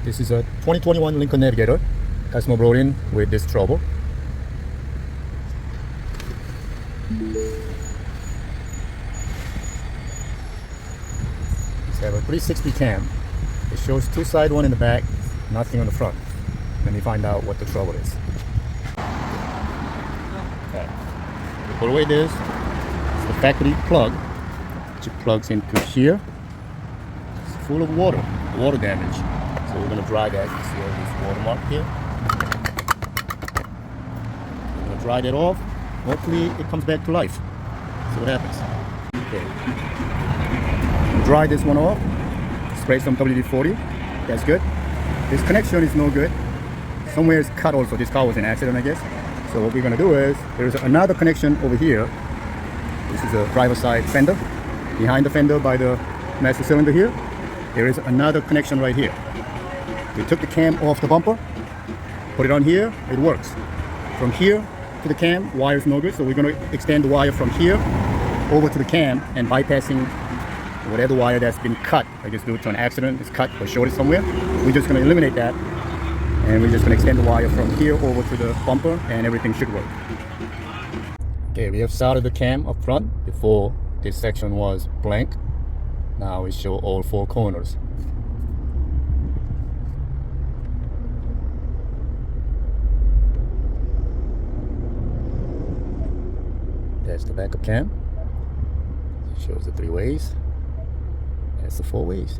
This is a 2021 Lincoln Navigator. Customer brought in with this trouble. Let's have a 360 cam. It shows two side, one in the back, nothing on the front. Let me find out what the trouble is. Okay. We put away this. It's the factory plug, which plugs into here. It's full of water damage. So we're going to dry that. You see all this watermark here. We're going to dry that off. Hopefully it comes back to life. See what happens. Okay. Dry this one off. Spray some WD-40. That's good. This connection is no good. Somewhere it's cut also. This car was an accident, I guess. So what we're going to do is, there's another connection over here. This is a driver's side fender. Behind the fender by the master cylinder here, there is another connection right here. We took the cam off the bumper, put it on here, it works. From here to the cam, wire is no good, so we're going to extend the wire from here over to the cam and bypassing whatever wire that's been cut. I guess due to an accident, it's cut or shorted somewhere. We're just going to eliminate that, and we're just going to extend the wire from here over to the bumper, and everything should work. Okay, we have soldered the cam up front. Before, this section was blank. Now we show all four corners. That's the backup cam. It shows the 3 ways. That's the 4 ways.